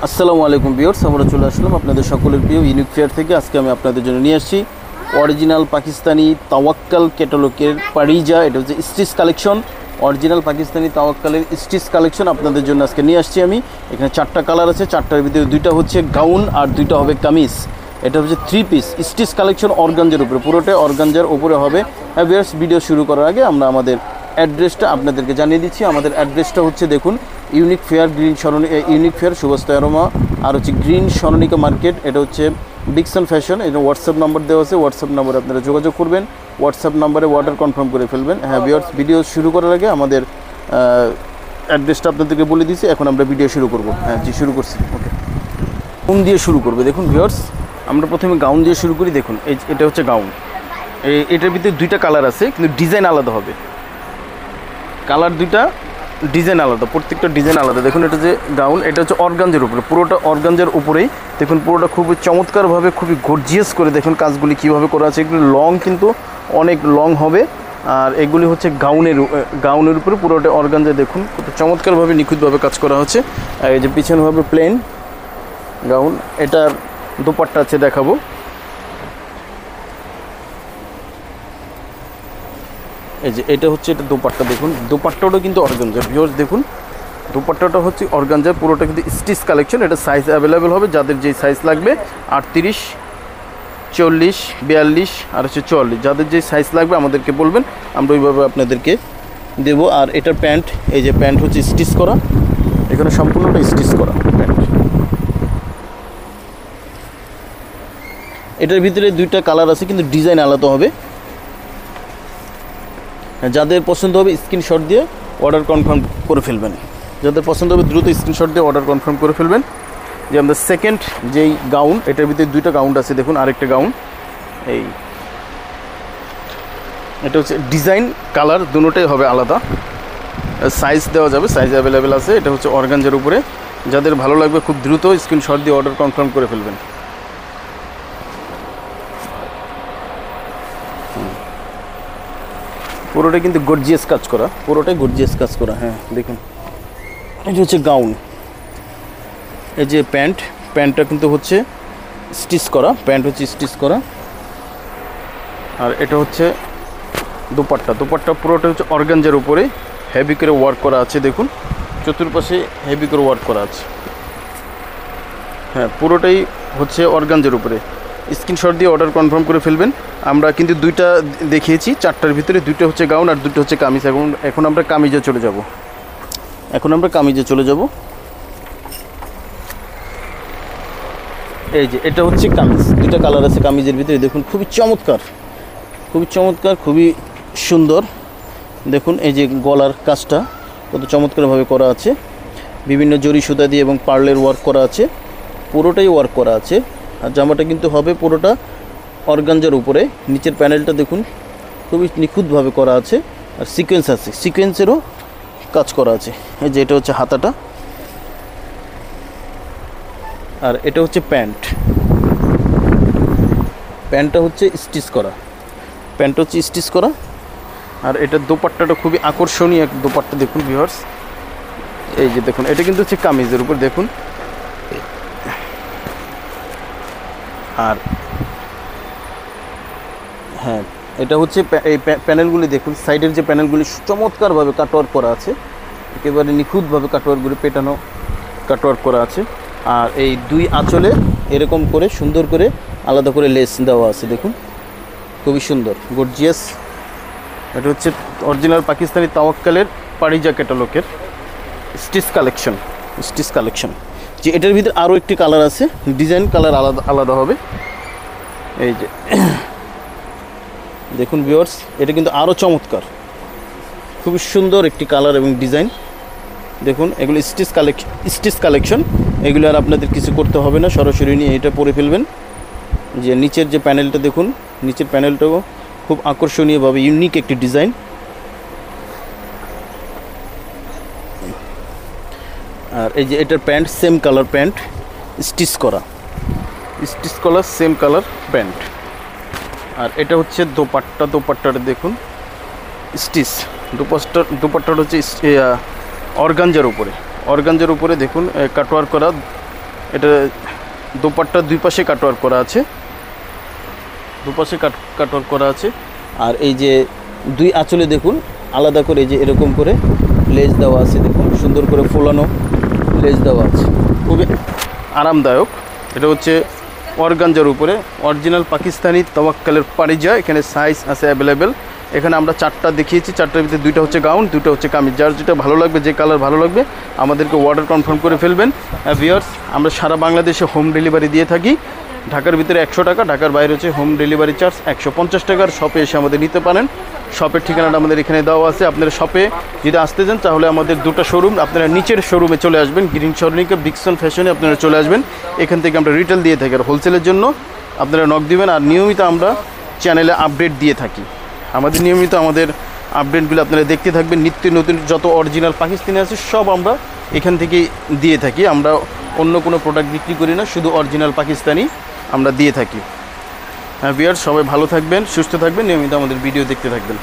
আসসালামু আলাইকুম ভিউয়ার্স, আমরা চলে আসলাম আপনাদের সকলের প্রিয় ইউনিক ফেয়ার থেকে। আজকে আমি আপনাদের জন্য নিয়ে আসছি অরিজিনাল পাকিস্তানি তাওয়াক্কাল ক্যাটালগের পারিজা। এটা হচ্ছে স্টিচ কালেকশন, অরিজিনাল পাকিস্তানি তাওয়াক্কালের স্টিচ কালেকশন আপনাদের জন্য আজকে নিয়ে আসছি আমি। এখানে 4টা কালার আছে, 4টার ভিতরে 2টা হচ্ছে গাউন আর 2টা হবে কামিজ। এটা হচ্ছে 3 পিস স্টিচ কালেকশন অর্গানজার উপরে, পুরোটাই অর্গানজার উপরে হবে। হ্যাঁ ভিউয়ার্স, ভিডিও শুরু করার আগে আমরা আমাদের অ্যাড্রেসটা আপনাদেরকে জানিয়ে দিচ্ছি। আমাদের অ্যাড্রেসটা হচ্ছে দেখুন, unique fair unique fair Subhash তেরোমা আর হচ্ছে গ্রিন সরণিকা মার্কেট। এটা হচ্ছে ডিকসন ফ্যাশন। এটা হোয়াটসঅ্যাপ নাম্বার দেওয়া আছে, হোয়াটসঅ্যাপ নাম্বারে আপনারা যোগাযোগ করবেন, হোয়াটসঅ্যাপ নাম্বারে অর্ডার কনফার্ম করে ফেলবেন। হ্যাঁ ভিউয়ার্স, ভিডিও শুরু করার আগে আমাদের অ্যাড্রেসটা আপনাদেরকে বলে দিয়েছি। এখন আমরা ভিডিও শুরু করব। হ্যাঁ জি, শুরু করছি। ওকে, গাউন দিয়ে শুরু করবে। দেখুন ভিউয়ার্স, আমরা প্রথমে গাউন দিয়ে শুরু করি। দেখুন এটা হচ্ছে গাউন। এটার ভিতরে 2টা কালার আছে, কিন্তু ডিজাইন আলাদা হবে। কালার 2টা, ডিজাইন আলাদা, প্রত্যেকটা ডিজাইন আলাদা। দেখুন এটা যে গাউন, এটা হচ্ছে অর্গানজার উপরে, পুরোটা অর্গানজার উপরেই। দেখুন পুরোটা খুবই চমৎকারভাবে, খুবই গর্জিয়াস করে দেখুন কাজগুলি কীভাবে করা আছে। এগুলি লং, কিন্তু অনেক লং হবে। আর এগুলি হচ্ছে গাউনের উপরে পুরোটা অর্গানজা। দেখুন কত চমৎকারভাবে নিখুঁতভাবে কাজ করা হচ্ছে। আর এই যে পিছনে হবে প্লেন গাউন। এটার দোপাট্টা আছে, দেখাবো। এই যে এটা হচ্ছে এটা দোপাট্টা। দেখুন দোপাট্টাটাও কিন্তু অর্গানজার। ভিউয়ার্স দেখুন, দোপাট্টাটা হচ্ছে অর্গানজার, পুরোটা কিন্তু স্টিচ কালেকশন। এটা সাইজ অ্যাভেলেবেল হবে, যাদের যেই সাইজ লাগবে 38, 40, 42 আর হচ্ছে 44, যাদের যেই সাইজ লাগবে আমাদেরকে বলবেন, আমরা ওইভাবে আপনাদেরকে দেব। আর এটার প্যান্ট, এই যে প্যান্ট হচ্ছে স্টিচ করা, এখানে সম্পূর্ণটা স্টিচ করা প্যান্ট। এটার ভিতরে 2টা কালার আছে, কিন্তু ডিজাইন আলাদা হবে। যাদের পছন্দ হবে স্ক্রিনশট দিয়ে অর্ডার কনফার্ম করে ফেলবেন। যাদের পছন্দ হবে দ্রুত স্ক্রিনশট দিয়ে অর্ডার কনফার্ম করে ফেলবেন। যে আমাদের সেকেন্ড যেই গাউন, এটার ভিতরে 2টা গাউন আছে। দেখুন আরেকটা গাউন, এটা হচ্ছে ডিজাইন কালার, দুটোটাই হবে আলাদা। সাইজ দেওয়া যাবে, সাইজ অ্যাভেলেবেল আছে। এটা হচ্ছে অর্গানজার উপরে। যাদের ভালো লাগবে খুব দ্রুত স্ক্রিনশট দিয়ে অর্ডার কনফার্ম করে ফেলবেন। পুরোটাই কিন্তু গর্জিয়াস কাজ করা, পুরোটাই গর্জিয়াস কাজ করা। হ্যাঁ দেখুন, এটা হচ্ছে গাউন। এই যে প্যান্টটা কিন্তু হচ্ছে স্টিচ করা, প্যান্ট হচ্ছে স্টিচ করা। আর এটা হচ্ছে দোপাট্টা পুরোটা হচ্ছে অর্গানজার উপরে হেভি করে ওয়ার্ক করা আছে। দেখুন চতুর্পাশে হেভি করে ওয়ার্ক করা আছে। হ্যাঁ পুরোটাই হচ্ছে অর্গানজার উপরে। স্ক্রিনশট দিয়ে অর্ডার কনফার্ম করে ফেলবেন। আমরা কিন্তু 2টা দেখিয়েছি, 4টার ভিতরে 2টা হচ্ছে গাউন আর 2টা হচ্ছে কামিজ। এখন আমরা কামিজে চলে যাব। এই যে এটা হচ্ছে কামিজ। 2টা কালার আছে কামিজের ভিতরে। দেখুন খুবই চমৎকার, খুবই সুন্দর। দেখুন এই যে গলার কাজটা কত চমৎকারভাবে করা আছে, বিভিন্ন জরি সুতা দিয়ে এবং পার্লের ওয়ার্ক করা আছে, পুরোটাই ওয়ার্ক করা আছে। আর জামাটা কিন্তু হবে পুরোটা অর্গানজার উপরে। নিচের প্যানেলটা দেখুন খুবই নিখুঁতভাবে করা আছে। আর সিকোয়েন্স আছে, সিকোয়েন্সেরও কাজ করা আছে। এই যে এটা হচ্ছে হাতাটা, আর এটা হচ্ছে প্যান্টটা হচ্ছে স্টিচ করা। আর এটার দোপাট্টাটা খুবই আকর্ষণীয় এক দোপাট্টা। দেখুন ভিউয়ার্স, এই যে দেখুন এটা কিন্তু হচ্ছে কামিজের উপর। দেখুন আর হ্যাঁ এটা হচ্ছে এই প্যানেলগুলি। দেখুন সাইডের যে প্যানেলগুলি চমৎকারভাবে কাটওয়ার্ক করা আছে, একেবারে নিখুঁতভাবে কাটওয়ার্কগুলি পেটানো কাটওয়ার্ক করা আছে। আর এই 2 আঁচলে এরকম করে সুন্দর করে আলাদা করে লেস দেওয়া আছে। দেখুন খুবই সুন্দর গর্জিয়াস। এটা হচ্ছে অরিজিনাল পাকিস্তানি তাওয়াক্কালের পারিজা ক্যাটালগের স্টিচ কালেকশন। যে এটার ভিতরে আরও একটি কালার আছে, ডিজাইন কালার আলাদা হবে। এই যে দেখুন ভিউয়ার্স, এটা কিন্তু আরও চমৎকার, খুবই সুন্দর একটি কালার এবং ডিজাইন। দেখুন এগুলো স্টিচ কালেকশন। এগুলো আর আপনাদের কিছু করতে হবে না, সরাসরি নিয়ে এটা পরে ফেলবেন। যে নিচের যে প্যানেলটা দেখুন, নিচের প্যানেলটাও খুব আকর্ষণীয়ভাবে ইউনিক একটি ডিজাইন। আর এই যে এটার pant same colour pant, stitch করা সেম কালার প্যান্ট। আর এটা হচ্ছে দোপাট্টাটা দেখুন স্টিচ। দুপাট্টাটা হচ্ছে অর্গানজার উপরে দেখুন কাটওয়ার্ক করা এটা দোপাট্টার দুই পাশে কাটওয়ার্ক করা আছে, দুপাশে কাটওয়ার্ক করা আছে। আর এই যে দুই আঁচলে দেখুন আলাদা করে এই যে এরকম করে লেজ দেওয়া আছে, দেখুন সুন্দর করে ফোলানো লেজ দেওয়া আছে, খুবই আরামদায়ক। এটা হচ্ছে অর্গানজার উপরে অরিজিনাল পাকিস্তানি তাওয়াক্কালের পারিজা। এখানে সাইজ আছে অ্যাভেলেবেল। এখানে আমরা 4টা দেখিয়েছি, 4টার ভিতরে 2টা হচ্ছে গাউন, 2টা হচ্ছে কামিজ। যার যেটা ভালো লাগবে, যে কালার ভালো লাগবে আমাদেরকে অর্ডার কনফার্ম করে ফেলবেন। ভিউয়ার্স, আমরা সারা বাংলাদেশে হোম ডেলিভারি দিয়ে থাকি। ঢাকার ভিতরে 100 টাকা, ঢাকার বাইরে হচ্ছে হোম ডেলিভারি চার্জ 150 টাকার। শপে এসে আমাদের নিতে পারেন। শপের ঠিকানাটা আমাদের এখানে দেওয়া আছে। আপনারা শপে যদি আসতে চান তাহলে আমাদের 2টা শোরুম, আপনারা নিচের শোরুমে চলে আসবেন, গ্রিন সরণিকা বিক্সন ফ্যাশনে আপনারা চলে আসবেন। এখান থেকে আমরা রিটেল দিয়ে থাকি, আর হোলসেলের জন্য আপনারা নক দিবেন। আর নিয়মিত আমরা চ্যানেলে আপডেট দিয়ে থাকি। আমাদের নিয়মিত আমাদের আপডেটগুলো আপনারা দেখতে থাকবেন। নিত্য নতুন যত অরিজিনাল পাকিস্তানি আছে সব আমরা এখান থেকেই দিয়ে থাকি। আমরা অন্য কোনো প্রোডাক্ট বিক্রি করি না, শুধু অরিজিনাল পাকিস্তানি আমরা দিয়ে থাকি। হ্যাঁ ভিউয়ার্স, সবাই ভালো থাকবেন, সুস্থ থাকবেন, নিয়মিত আমাদের ভিডিও দেখতে থাকবেন।